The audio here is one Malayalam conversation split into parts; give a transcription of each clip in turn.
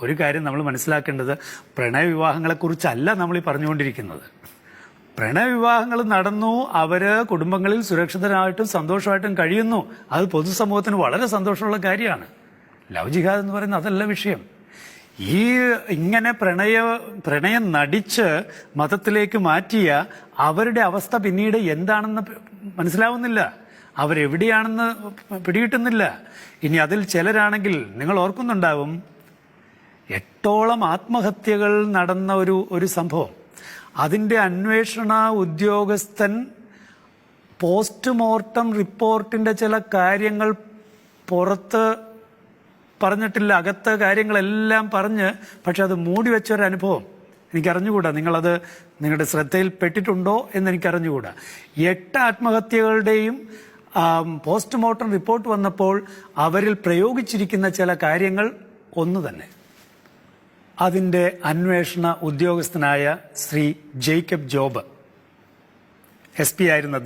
ഒരു കാര്യം നമ്മൾ മനസ്സിലാക്കേണ്ടത്, പ്രണയവിവാഹങ്ങളെക്കുറിച്ചല്ല നമ്മൾ ഈ പറഞ്ഞുകൊണ്ടിരിക്കുന്നത്. പ്രണയവിവാഹങ്ങൾ നടന്നു, അവര് കുടുംബങ്ങളിൽ സുരക്ഷിതരായിട്ടും സന്തോഷമായിട്ടും കഴിയുന്നു. അത് പൊതുസമൂഹത്തിന് വളരെ സന്തോഷമുള്ള കാര്യമാണ്. ലവ് ജിഹാദ് എന്ന് പറയുന്നത് അതല്ല വിഷയം. ഈ ഇങ്ങനെ പ്രണയം നടിച്ച് മതത്തിലേക്ക് മാറ്റിയ അവരുടെ അവസ്ഥ പിന്നീട് എന്താണെന്ന് മനസ്സിലാവുന്നില്ല. അവരെവിടെയാണെന്ന് പിടികിട്ടുന്നില്ല. ഇനി അതിൽ ചിലരാണെങ്കിൽ നിങ്ങൾ ഓർക്കുന്നുണ്ടാവും, 8ഓളം ആത്മഹത്യകൾ നടന്ന ഒരു സംഭവം. അതിൻ്റെ അന്വേഷണ ഉദ്യോഗസ്ഥൻ പോസ്റ്റ്മോർട്ടം റിപ്പോർട്ടിൻ്റെ ചില കാര്യങ്ങൾ പുറത്ത് പറഞ്ഞിട്ടില്ല, അകത്ത കാര്യങ്ങളെല്ലാം പറഞ്ഞ്, പക്ഷെ അത് മൂടി വെച്ചൊരനുഭവം എനിക്കറിഞ്ഞുകൂടാ. നിങ്ങളത് നിങ്ങളുടെ ശ്രദ്ധയിൽ പെട്ടിട്ടുണ്ടോ എന്നെനിക്കറിഞ്ഞുകൂടാ. 8 ആത്മഹത്യകളുടെയും പോസ്റ്റ്മോർട്ടം റിപ്പോർട്ട് വന്നപ്പോൾ അവരിൽ പ്രയോഗിച്ചിരിക്കുന്ന ചില കാര്യങ്ങൾ ഒന്ന് തന്നെ. അതിൻ്റെ അന്വേഷണ ഉദ്യോഗസ്ഥനായ ശ്രീ ജേക്കബ് ജോബ്, SP ആയിരുന്നു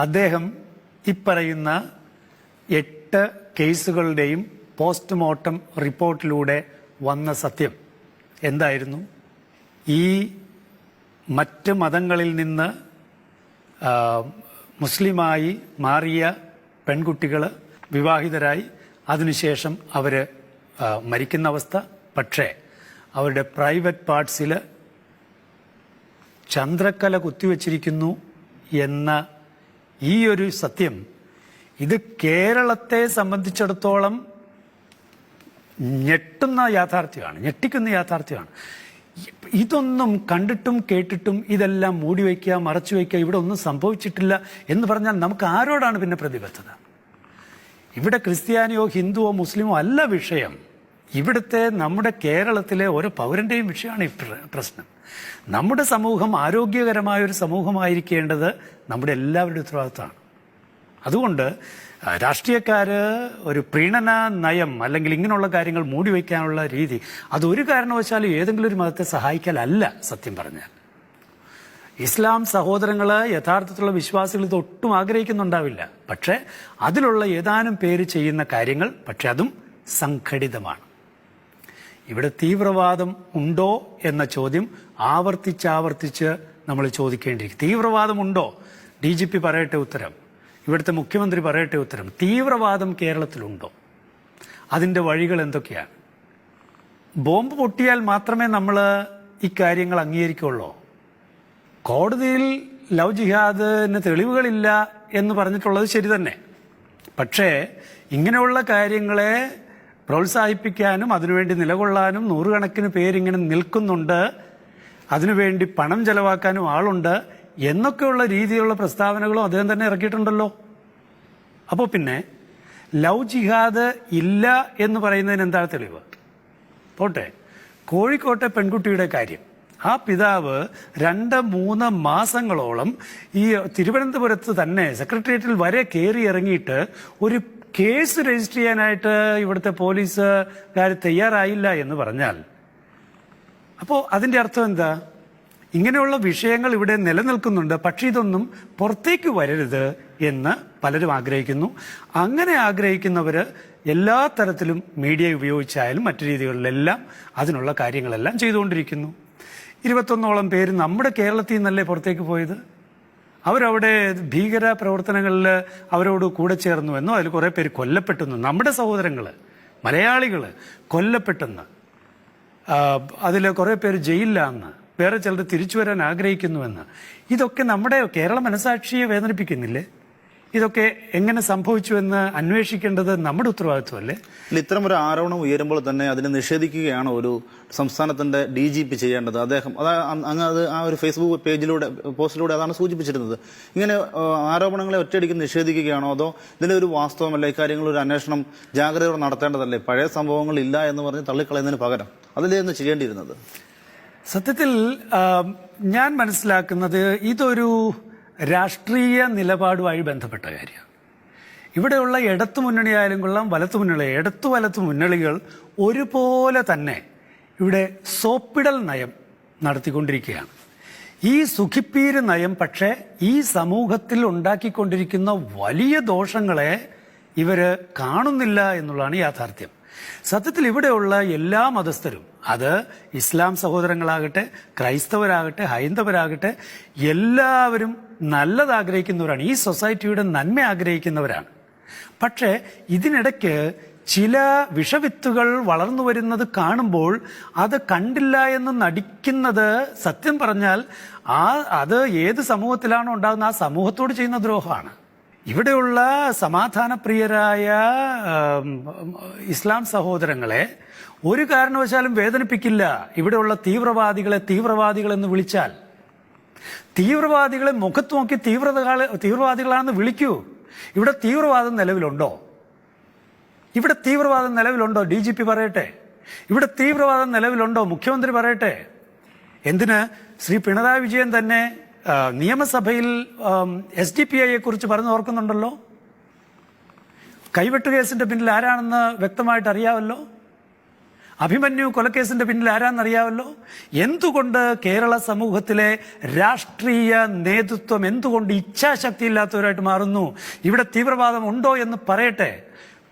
അദ്ദേഹം ഇപ്പറയുന്ന 8 കേസുകളുടെയും പോസ്റ്റ്മോർട്ടം റിപ്പോർട്ടിലൂടെ വന്ന സത്യം എന്തായിരുന്നു? ഈ മറ്റ് മതങ്ങളിൽ നിന്ന് മുസ്ലിമായി മാറിയ പെൺകുട്ടികൾ വിവാഹിതരായി അതിനുശേഷം അവർ മരിക്കുന്ന അവസ്ഥ. പക്ഷേ അവരുടെ പ്രൈവറ്റ് പാർട്സിൽ ചന്ദ്രക്കല കുത്തിവെച്ചിരിക്കുന്നു എന്ന ഈ ഒരു സത്യം, ഇത് കേരളത്തെ സംബന്ധിച്ചിടത്തോളം ഞെട്ടിക്കുന്ന യാഥാർത്ഥ്യമാണ്. ഇതൊന്നും കണ്ടിട്ടും കേട്ടിട്ടും ഇതെല്ലാം മൂടിവെക്കുക, മറച്ചുവെക്കുക, ഇവിടെ ഒന്നും സംഭവിച്ചിട്ടില്ല എന്ന് പറഞ്ഞാൽ നമുക്ക് ആരോടാണ് പിന്നെ പ്രതിബദ്ധത? ഇവിടെ ക്രിസ്ത്യാനിയോ ഹിന്ദുവോ മുസ്ലിമോ അല്ല വിഷയം. ഇവിടുത്തെ നമ്മുടെ കേരളത്തിലെ ഓരോ പൗരന്റെയും വിഷയമാണ് ഈ പ്രശ്നം. നമ്മുടെ സമൂഹം ആരോഗ്യകരമായ ഒരു സമൂഹമായിരിക്കേണ്ടത് നമ്മുടെ എല്ലാവരുടെയും ഉത്തരവാദിത്തമാണ്. അതുകൊണ്ട് രാഷ്ട്രീയക്കാര് ഒരു പ്രീണന നയം അല്ലെങ്കിൽ ഇങ്ങനെയുള്ള കാര്യങ്ങൾ മൂടിവെക്കാനുള്ള രീതി, അതൊരു കാരണവശാലും ഏതെങ്കിലും ഒരു മതത്തെ സഹായിക്കലല്ല. സത്യം പറഞ്ഞാൽ ഇസ്ലാം സഹോദരങ്ങള് യഥാർത്ഥത്തിലുള്ള വിശ്വാസികൾ ഇതൊട്ടും ആഗ്രഹിക്കുന്നുണ്ടാവില്ല. പക്ഷെ അതിലുള്ള ഏതാനും പേര് ചെയ്യുന്ന കാര്യങ്ങൾ പക്ഷെ അതും സംഘടിതമാണ്. ഇവിടെ തീവ്രവാദം ഉണ്ടോ എന്ന ചോദ്യം ആവർത്തിച്ച് നമ്മൾ ചോദിക്കേണ്ടിയിരിക്കും. തീവ്രവാദം ഉണ്ടോ? DGP പറയട്ടെ ഉത്തരം, ഇവിടുത്തെ മുഖ്യമന്ത്രി പറയട്ടെ ഉത്തരം. തീവ്രവാദം കേരളത്തിലുണ്ടോ? അതിൻ്റെ വഴികൾ എന്തൊക്കെയാണ്? ബോംബ് പൊട്ടിയാൽ മാത്രമേ നമ്മൾ ഇക്കാര്യങ്ങൾ അംഗീകരിക്കുള്ളൂ. കോടതിയിൽ ലവ് ജിഹാദിന് തെളിവുകളില്ല എന്ന് പറഞ്ഞിട്ടുള്ളത് ശരി തന്നെ. പക്ഷേ ഇങ്ങനെയുള്ള കാര്യങ്ങളെ പ്രോത്സാഹിപ്പിക്കാനും അതിനുവേണ്ടി നിലകൊള്ളാനും നൂറുകണക്കിന് പേരിങ്ങനെ നിൽക്കുന്നുണ്ട്, അതിനുവേണ്ടി പണം ചെലവാക്കാനും ആളുണ്ട് എന്നൊക്കെയുള്ള രീതിയിലുള്ള പ്രസ്താവനകളും അദ്ദേഹം തന്നെ ഇറക്കിയിട്ടുണ്ടല്ലോ. അപ്പോൾ പിന്നെ ലവ് ജിഹാദ് ഇല്ല എന്ന് പറയുന്നതിന് എന്താണ് തെളിവ്? പോട്ടെ, കോഴിക്കോട്ടെ പെൺകുട്ടിയുടെ കാര്യം, ആ പിതാവ് 2-3 മാസങ്ങളോളം ഈ തിരുവനന്തപുരത്ത് തന്നെ സെക്രട്ടേറിയറ്റിൽ വരെ കയറി ഇറങ്ങിയിട്ട് ഒരു കേസ് രജിസ്റ്റർ ചെയ്യാനായിട്ട് ഇവിടുത്തെ പോലീസുകാർ തയ്യാറായില്ല എന്ന് പറഞ്ഞാൽ, അപ്പോൾ അതിൻ്റെ അർത്ഥം എന്താ? ഇങ്ങനെയുള്ള വിഷയങ്ങൾ ഇവിടെ നിലനിൽക്കുന്നുണ്ട്, പക്ഷെ ഇതൊന്നും പുറത്തേക്ക് വരരുത് എന്ന് പലരും ആഗ്രഹിക്കുന്നു. അങ്ങനെ ആഗ്രഹിക്കുന്നവർ എല്ലാ തരത്തിലും മീഡിയ ഉപയോഗിച്ചായാലും മറ്റു രീതികളിലെല്ലാം അതിനുള്ള കാര്യങ്ങളെല്ലാം ചെയ്തുകൊണ്ടിരിക്കുന്നു. 21ഓളം പേര് നമ്മുടെ കേരളത്തിൽ നിന്നല്ലേ പുറത്തേക്ക് പോയത്? അവരവിടെ ഭീകര പ്രവർത്തനങ്ങളിൽ അവരോട് കൂടെ ചേർന്നുവെന്നോ അതിൽ കുറേ പേര് കൊല്ലപ്പെട്ടെന്നോ, നമ്മുടെ സഹോദരങ്ങൾ മലയാളികൾ കൊല്ലപ്പെട്ടെന്ന്, അതിൽ കുറേ പേര് ജയിലിലാന്ന്, വേറെ ചിലർ തിരിച്ചു വരാൻ ആഗ്രഹിക്കുന്നുവെന്ന്, ഇതൊക്കെ നമ്മുടെ കേരള മനസാക്ഷിയെ വേദനിപ്പിക്കുന്നില്ലേ? ഇതൊക്കെ എങ്ങനെ സംഭവിച്ചു എന്ന് അന്വേഷിക്കേണ്ടത് നമ്മുടെ ഉത്തരവാദിത്വമല്ലേ? ഇത്തരം ഒരു ആരോപണം ഉയരുമ്പോൾ തന്നെ അതിനെ നിഷേധിക്കുകയാണ് ഒരു സംസ്ഥാനത്തിന്റെ DGP ചെയ്യേണ്ടത്. അദ്ദേഹം അത് ആ ഒരു ഫേസ്ബുക്ക് പോസ്റ്റിലൂടെ അതാണ് സൂചിപ്പിച്ചിരുന്നത്. ഇങ്ങനെ ആരോപണങ്ങളെ ഒറ്റയടിക്ക് നിഷേധിക്കുകയാണോ, അതോ ഇതിന്റെ ഒരു വാസ്തവമല്ല, ഇക്കാര്യങ്ങൾ ഒരു അന്വേഷണം ജാഗ്രതയോടെ നടത്തേണ്ടതല്ലേ? പഴയ സംഭവങ്ങൾ ഇല്ല എന്ന് പറഞ്ഞ് തള്ളിക്കളയുന്നതിന് പകരം അതിലേന്ന് ചെയ്യേണ്ടിയിരുന്നത്. സത്യത്തിൽ ഞാൻ മനസ്സിലാക്കുന്നത് ഇതൊരു രാഷ്ട്രീയ നിലപാടുമായി ബന്ധപ്പെട്ട കാര്യമാണ്. ഇവിടെയുള്ള ഇടതു മുന്നണിയായാലും കൊള്ളാം, വലത്തു മുന്നണി, വലത്തു മുന്നണികൾ ഒരുപോലെ തന്നെ ഇവിടെ സോപ്പിടൽ നയം നടത്തിക്കൊണ്ടിരിക്കുകയാണ്. ഈ സുഖിപ്പീര് നയം പക്ഷേ ഈ സമൂഹത്തിൽ ഉണ്ടാക്കിക്കൊണ്ടിരിക്കുന്ന വലിയ ദോഷങ്ങളെ ഇവര് കാണുന്നില്ല എന്നുള്ളതാണ് യാഥാർത്ഥ്യം. സത്യത്തിൽ ഇവിടെയുള്ള എല്ലാ മതസ്ഥരും, അത് ഇസ്ലാം സഹോദരങ്ങളാകട്ടെ, ക്രൈസ്തവരാകട്ടെ, ഹൈന്ദവരാകട്ടെ, എല്ലാവരും നല്ലത് ആഗ്രഹിക്കുന്നവരാണ്. ഈ സൊസൈറ്റിയുടെ നന്മ ആഗ്രഹിക്കുന്നവരാണ്. പക്ഷേ ഇതിനിടയ്ക്ക് ചില വിഷവിത്തുകൾ വളർന്നു വരുന്നത് കാണുമ്പോൾ അത് കണ്ടില്ല എന്ന് നടിക്കുന്നത്, സത്യം പറഞ്ഞാൽ അത് ഏത് സമൂഹത്തിലാണോ ഉണ്ടാകുന്നത് ആ സമൂഹത്തോട് ചെയ്യുന്ന ദ്രോഹമാണ്. ഇവിടെയുള്ള സമാധാനപ്രിയരായ ഇസ്ലാം സഹോദരങ്ങളെ ഒരു കാരണവശാലും വേദനിപ്പിക്കില്ല. ഇവിടെയുള്ള തീവ്രവാദികളെ തീവ്രവാദികളെന്ന് വിളിച്ചാൽ, തീവ്രവാദികളെ മുഖത്ത് നോക്കി തീവ്രവാദികളാണെന്ന് വിളിക്കൂ. ഇവിടെ തീവ്രവാദം നിലവിലുണ്ടോ? ഇവിടെ തീവ്രവാദം നിലവിലുണ്ടോ? DGP പറയട്ടെ. ഇവിടെ തീവ്രവാദം നിലവിലുണ്ടോ? മുഖ്യമന്ത്രി പറയട്ടെ. എന്തിന് ശ്രീ പിണറായി വിജയൻ തന്നെ നിയമസഭയിൽ SDPIയെ കുറിച്ച് പറഞ്ഞു ഓർക്കുന്നുണ്ടല്ലോ. കൈവെട്ട് കേസിന്റെ പിന്നിൽ ആരാണെന്ന് വ്യക്തമായിട്ട് അറിയാമല്ലോ. അഭിമന്യു കൊലക്കേസിന്റെ പിന്നിൽ ആരാന്നറിയാമല്ലോ. എന്തുകൊണ്ട് കേരള സമൂഹത്തിലെ രാഷ്ട്രീയ നേതൃത്വം എന്തുകൊണ്ട് ഇച്ഛാശക്തി ഇല്ലാത്തവരായിട്ട് മാറുന്നു? ഇവിടെ തീവ്രവാദം ഉണ്ടോ എന്ന് പറയട്ടെ.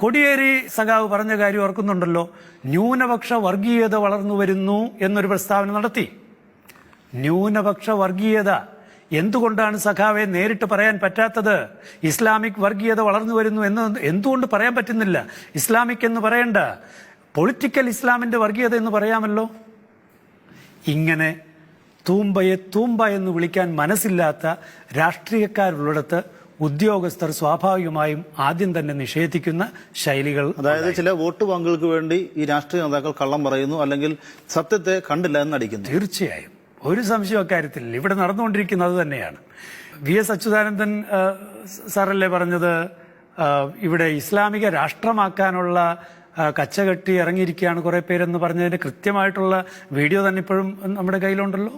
കോടിയേരി സഖാവ് പറഞ്ഞ കാര്യം ഓർക്കുന്നുണ്ടല്ലോ. ന്യൂനപക്ഷ വർഗീയത വളർന്നു വരുന്നു എന്നൊരു പ്രസ്താവന നടത്തി. ന്യൂനപക്ഷ വർഗീയത എന്തുകൊണ്ടാണ് സഖാവെ നേരിട്ട് പറയാൻ പറ്റാത്തത്? ഇസ്ലാമിക് വർഗീയത വളർന്നു വരുന്നു എന്ന് എന്തുകൊണ്ട് പറയാൻ പറ്റുന്നില്ല? ഇസ്ലാമിക് എന്ന് പറയണ്ട, പൊളിറ്റിക്കൽ ഇസ്ലാമിന്റെ വർഗീയത എന്ന് പറയാമല്ലോ. ഇങ്ങനെ തൂമ്പയെ തൂമ്പ എന്ന് വിളിക്കാൻ മനസ്സില്ലാത്ത രാഷ്ട്രീയക്കാരുള്ളിടത്ത് ഉദ്യോഗസ്ഥർ സ്വാഭാവികമായും ആദ്യം തന്നെ നിഷേധിക്കുന്ന ശൈലികൾ. അതായത് ചില വോട്ട് ബാങ്കുകൾക്ക് വേണ്ടി ഈ രാഷ്ട്രീയ നേതാക്കൾ കള്ളം പറയുന്നു, അല്ലെങ്കിൽ സത്യത്തെ കണ്ടില്ല എന്ന് നടിക്കുന്നു. തീർച്ചയായും ഒരു സംശയം അക്കാര്യത്തിൽ ഇവിടെ നടന്നുകൊണ്ടിരിക്കുന്നത് തന്നെയാണ്. VS അച്യുതാനന്ദൻ സാറല്ലേ പറഞ്ഞത്, ഇവിടെ ഇസ്ലാമിക രാഷ്ട്രമാക്കാനുള്ള കച്ചകെട്ടി ഇറങ്ങിയിരിക്കുകയാണ് കുറെ പേരെന്ന് പറഞ്ഞതിന് കൃത്യമായിട്ടുള്ള വീഡിയോ തന്നെ ഇപ്പോഴും നമ്മുടെ കയ്യിലുണ്ടല്ലോ.